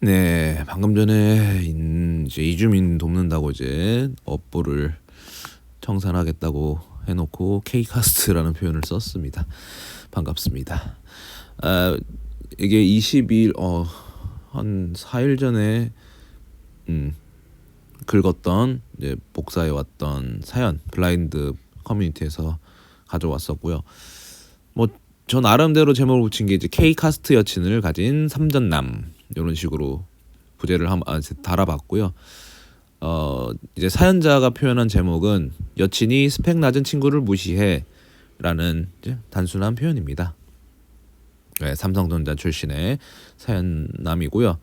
네, 방금 전에 이제 이주민 돕는다고 이제 업보를 청산하겠다고 해놓고 K카스트라는 표현을 썼습니다. 반갑습니다. 아, 이게 22일 한 4일 전에 긁었던 이제 복사해 왔던 사연 블라인드 커뮤니티에서 가져왔었고요. 뭐 저 나름대로 제목을 붙인 게 이제 K카스트 여친을 가진 삼전남 이런 식으로 부제를 달아봤고요. 이제 사연자가 표현한 제목은 여친이 스펙 낮은 친구를 무시해라는 이제 단순한 표현입니다. 네, 삼성전자 출신의 사연남이고요.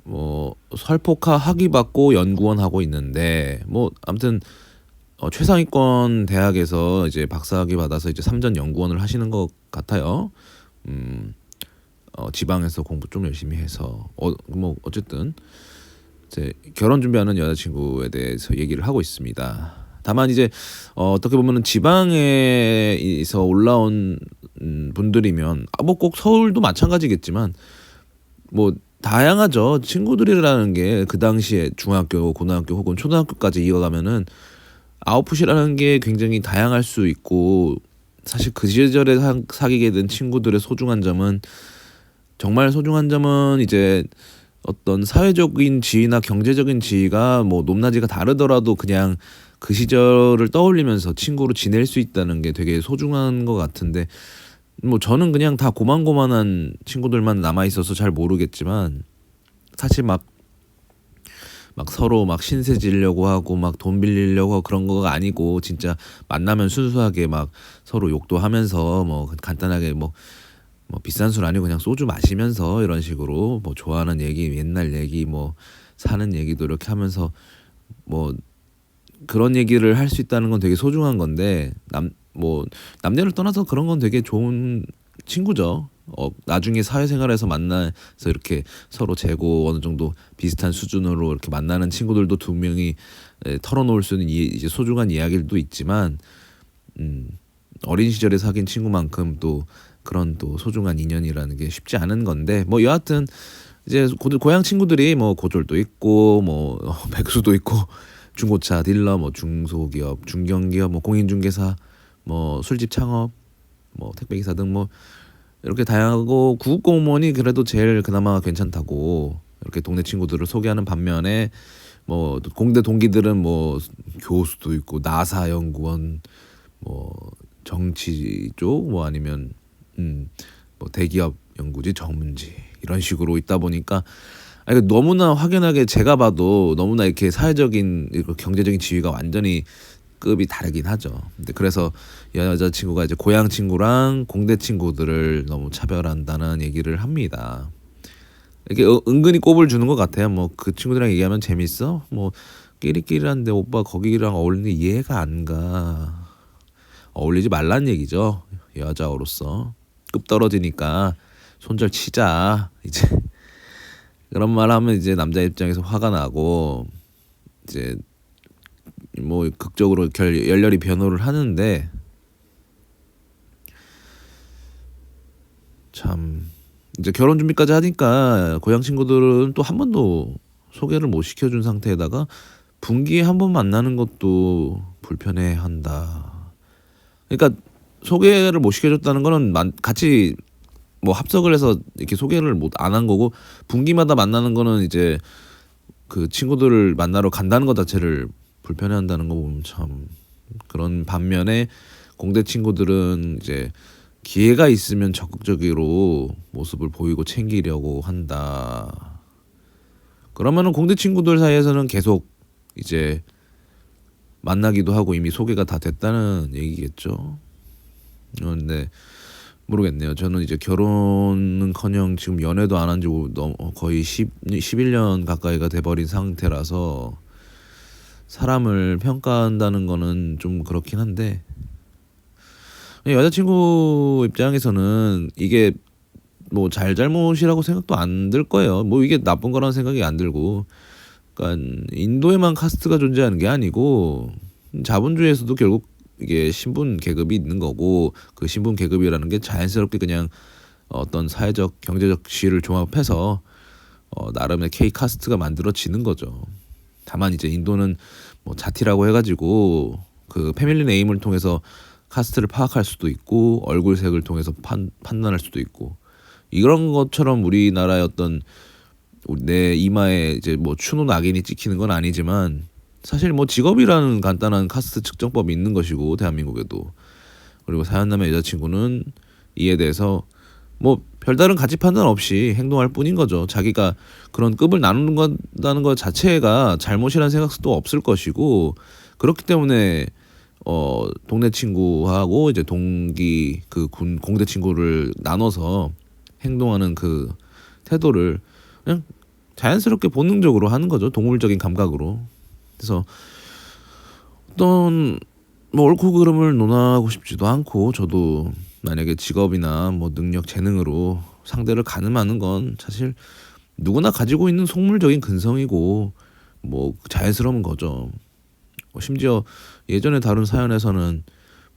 뭐 설포카 학위 받고 연구원 하고 있는데 뭐 아무튼 최상위권 대학에서 이제 박사학위 받아서 이제 3전 연구원을 하시는 것 같아요. 지방에서 공부 좀 열심히 해서 뭐 어쨌든 이제 결혼 준비하는 여자친구에 대해서 얘기를 하고 있습니다. 다만 이제 어떻게 보면은 지방에서 올라온 분들이면 뭐 꼭 서울도 마찬가지겠지만 뭐 다양하죠. 친구들이라는 게 그 당시에 중학교, 고등학교 혹은 초등학교까지 이어가면은 아웃풋이라는 게 굉장히 다양할 수 있고 사실 그 시절에 사귀게 된 친구들의 소중한 점은 정말 소중한 점은 이제 어떤 사회적인 지위나 경제적인 지위가 뭐 높낮이가 다르더라도 그냥 그 시절을 떠올리면서 친구로 지낼 수 있다는 게 되게 소중한 것 같은데 뭐 저는 그냥 다 고만고만한 친구들만 남아 있어서 잘 모르겠지만 사실 막 서로 막 신세 지려고 하고 막 돈 빌리려고 하고 그런 거가 아니고 진짜 만나면 순수하게 막 서로 욕도 하면서 뭐 간단하게 뭐 비싼 술 아니고 그냥 소주 마시면서 이런 식으로 뭐 좋아하는 얘기 옛날 얘기 뭐 사는 얘기도 이렇게 하면서 뭐 그런 얘기를 할 수 있다는 건 되게 소중한 건데 남녀를 떠나서 그런 건 되게 좋은 친구죠. 나중에 사회생활에서 만나서 이렇게 서로 재고 어느 정도 비슷한 수준으로 이렇게 만나는 친구들도 두 명이 털어놓을 수 있는 이제 소중한 이야기들도 있지만 어린 시절에 사귄 친구만큼 또 그런 또 소중한 인연이라는 게 쉽지 않은 건데 뭐 여하튼 이제 고향 친구들이 뭐 고졸도 있고 뭐 백수도 있고 중고차 딜러 뭐 중소기업 중견기업 뭐 공인중개사 뭐 술집 창업 뭐 택배기사 등 뭐 이렇게 다양하고 구급공무원이 그래도 제일 그나마 괜찮다고 이렇게 동네 친구들을 소개하는 반면에 뭐 공대 동기들은 뭐 교수도 있고 나사 연구원 뭐 정치 쪽 뭐 아니면 뭐 대기업 연구지 전문지 이런 식으로 있다 보니까 너무나 확연하게 제가 봐도 너무나 이렇게 사회적인 경제적인 지위가 완전히 급이 다르긴 하죠. 근데 그래서 여자친구가 이제 고향 친구랑 공대 친구들을 너무 차별한다는 얘기를 합니다. 이게 은근히 꼽을 주는 것 같아요. 뭐 그 친구들이랑 얘기하면 재밌어? 뭐 끼리끼리한데 오빠 거기랑 어울리는 게 이해가 안 가. 어울리지 말란 얘기죠. 여자로서 급 떨어지니까 손절 치자. 이제 그런 말 하면 이제 남자 입장에서 화가 나고 이제 뭐 극적으로 열렬히 변호를 하는데 참 이제 결혼 준비까지 하니까 고향 친구들은 또 한 번도 소개를 못 시켜준 상태에다가 분기에 한 번 만나는 것도 불편해한다. 그러니까 소개를 못 시켜줬다는 거는 같이 뭐 합석을 해서 이렇게 소개를 못 안 한 거고 분기마다 만나는 거는 이제 그 친구들을 만나러 간다는 것 자체를 불편해한다는 거 보면 참 그런 반면에 공대 친구들은 이제 기회가 있으면 적극적으로 모습을 보이고 챙기려고 한다. 그러면은 공대 친구들 사이에서는 계속 이제 만나기도 하고 이미 소개가 다 됐다는 얘기겠죠. 근데 모르겠네요. 저는 이제 결혼은커녕 지금 연애도 안 한 지 거의 11년 가까이가 돼버린 상태라서 사람을 평가한다는 거는 좀 그렇긴 한데 여자친구 입장에서는 이게 뭐 잘못이라고 생각도 안 들 거예요. 뭐 이게 나쁜 거라는 생각이 안 들고 그러니까 인도에만 카스트가 존재하는 게 아니고 자본주의에서도 결국 이게 신분 계급이 있는 거고 그 신분 계급이라는 게 자연스럽게 그냥 어떤 사회적 경제적 지위를 종합해서 나름의 K 카스트가 만들어지는 거죠. 다만 이제 인도는 뭐 자티라고 해가지고 그 패밀리 네임을 통해서 카스트를 파악할 수도 있고 얼굴색을 통해서 판단할 수도 있고 이런 것처럼 우리나라의 어떤 내 이마에 이제 뭐 추노 낙인이 찍히는 건 아니지만 사실 뭐 직업이라는 간단한 카스트 측정법이 있는 것이고 대한민국에도 그리고 사연남의 여자친구는 이에 대해서 뭐 별다른 가치 판단 없이 행동할 뿐인 거죠. 자기가 그런 급을 나눈다는 것 자체가 잘못이라는 생각도 없을 것이고 그렇기 때문에 동네 친구하고 이제 동기 그 공대 친구를 나눠서 행동하는 그 태도를 그냥 자연스럽게 본능적으로 하는 거죠. 동물적인 감각으로. 그래서 어떤 뭐 옳고 그름을 논하고 싶지도 않고 저도 만약에 직업이나 뭐 능력 재능으로 상대를 가늠하는 건 사실 누구나 가지고 있는 속물적인 근성이고 뭐 자연스러운 거죠. 심지어 예전에 다룬 사연에서는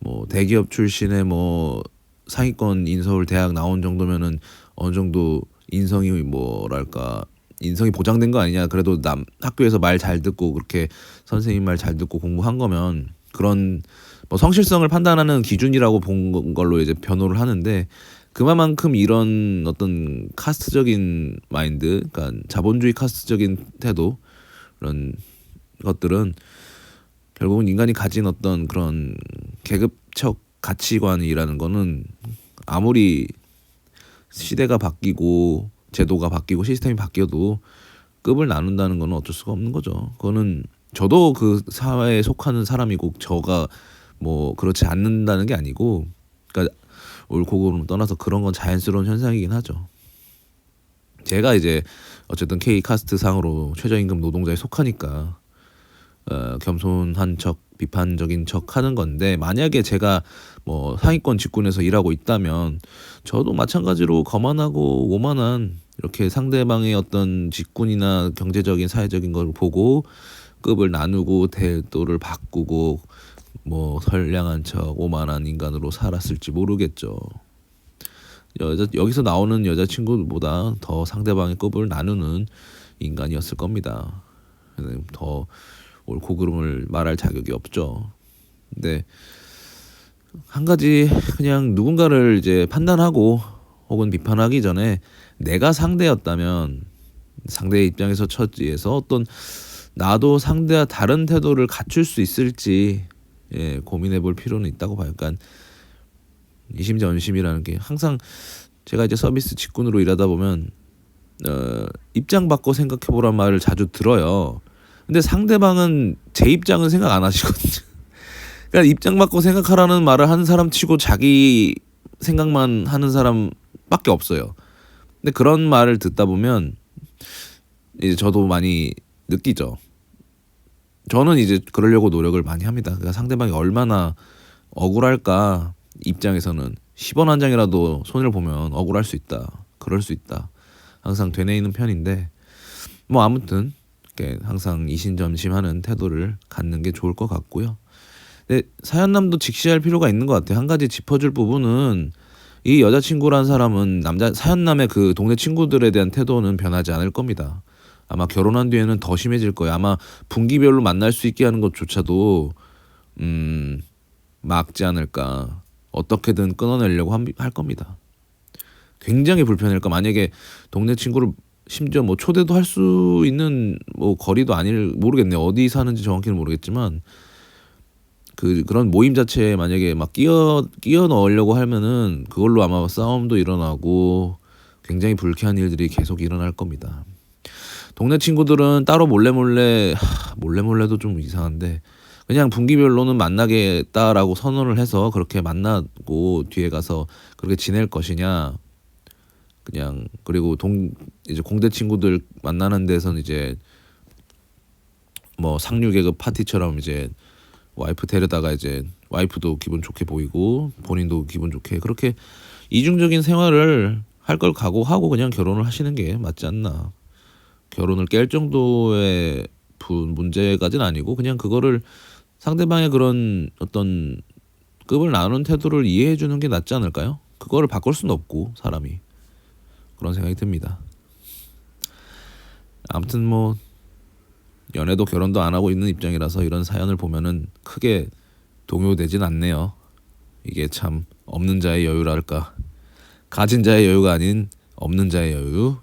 뭐 대기업 출신의 뭐 상위권 인서울 대학 나온 정도면은 어느 정도 인성이 뭐랄까 인성이 보장된 거 아니냐. 그래도 남 학교에서 말 잘 듣고 그렇게 선생님 말 잘 듣고 공부한 거면 그런 뭐 성실성을 판단하는 기준이라고 본 걸로 이제 변호를 하는데 그만큼 이런 어떤 카스트적인 마인드, 그러니까 자본주의 카스트적인 태도 그런 것들은 결국은 인간이 가진 어떤 그런 계급적 가치관이라는 거는 아무리 시대가 바뀌고 제도가 바뀌고 시스템이 바뀌어도 급을 나눈다는 거는 어쩔 수가 없는 거죠. 그거는 저도 그 사회에 속하는 사람이고 저가 뭐 그렇지 않는다는 게 아니고 그러니까 옳고 그름을 떠나서 그런 건 자연스러운 현상이긴 하죠. 제가 이제 어쨌든 K 카스트 상으로 최저임금 노동자에 속하니까 겸손한 척 비판적인 척 하는 건데 만약에 제가 뭐 상위권 직군에서 일하고 있다면 저도 마찬가지로 거만하고 오만한 이렇게 상대방의 어떤 직군이나 경제적인 사회적인 걸 보고 급을 나누고 태도를 바꾸고 뭐 선량한 척 오만한 인간으로 살았을지 모르겠죠. 여기서 나오는 여자친구보다 더 상대방의 급을 나누는 인간이었을 겁니다. 더 옳고 그름을 말할 자격이 없죠. 근데 한 가지 그냥 누군가를 이제 판단하고 혹은 비판하기 전에 내가 상대였다면 상대의 입장에서 처지에서 어떤 나도 상대와 다른 태도를 갖출 수 있을지 고민해 볼 필요는 있다고 봐요. 그러니까 이심전심이라는 게 항상 제가 이제 서비스 직군으로 일하다 보면 입장 바꿔 생각해 보란 말을 자주 들어요. 근데 상대방은 제 입장은 생각 안 하시거든요. 그러니까 입장 바꿔 생각하라는 말을 하는 사람 치고 자기 생각만 하는 사람밖에 없어요. 근데 그런 말을 듣다 보면 이제 저도 많이 느끼죠. 저는 이제 그러려고 노력을 많이 합니다. 그러니까 상대방이 얼마나 억울할까 입장에서는 10원 한 장이라도 손해를 보면 억울할 수 있다. 그럴 수 있다. 항상 되뇌이는 편인데 뭐 아무튼 항상 이심전심하는 태도를 갖는 게 좋을 것 같고요. 근데 사연남도 직시할 필요가 있는 것 같아요. 한 가지 짚어줄 부분은 이 여자친구란 사람은 사연남의 그 동네 친구들에 대한 태도는 변하지 않을 겁니다. 아마 결혼한 뒤에는 더 심해질 거예요. 아마 분기별로 만날 수 있게 하는 것조차도 막지 않을까. 어떻게든 끊어내려고 할 겁니다. 굉장히 불편할까. 만약에 동네 친구를 심지어 뭐 초대도 할 수 있는 뭐 거리도 모르겠네요. 어디 사는지 정확히는 모르겠지만 그런 모임 자체에 만약에 막 끼어 넣으려고 하면은 그걸로 아마 싸움도 일어나고 굉장히 불쾌한 일들이 계속 일어날 겁니다. 동네 친구들은 따로 몰래몰래도 좀 이상한데 그냥 분기별로는 만나겠다라고 선언을 해서 그렇게 만나고 뒤에 가서 그렇게 지낼 것이냐 그냥 그리고 이제 공대 친구들 만나는 데선 이제 뭐 상류 계급 파티처럼 이제 와이프 데려다가 이제 와이프도 기분 좋게 보이고 본인도 기분 좋게 그렇게 이중적인 생활을 할 걸 각오하고 그냥 결혼을 하시는 게 맞지 않나. 결혼을 깰 정도의 문제까지는 아니고 그냥 그거를 상대방의 그런 어떤 급을 나누는 태도를 이해해 주는 게 낫지 않을까요? 그거를 바꿀 수는 없고 사람이 그런 생각이 듭니다. 아무튼 뭐 연애도 결혼도 안 하고 있는 입장이라서 이런 사연을 보면은 크게 동요되진 않네요. 이게 참 없는 자의 여유랄까. 가진 자의 여유가 아닌 없는 자의 여유.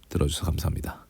들어주셔서 감사합니다.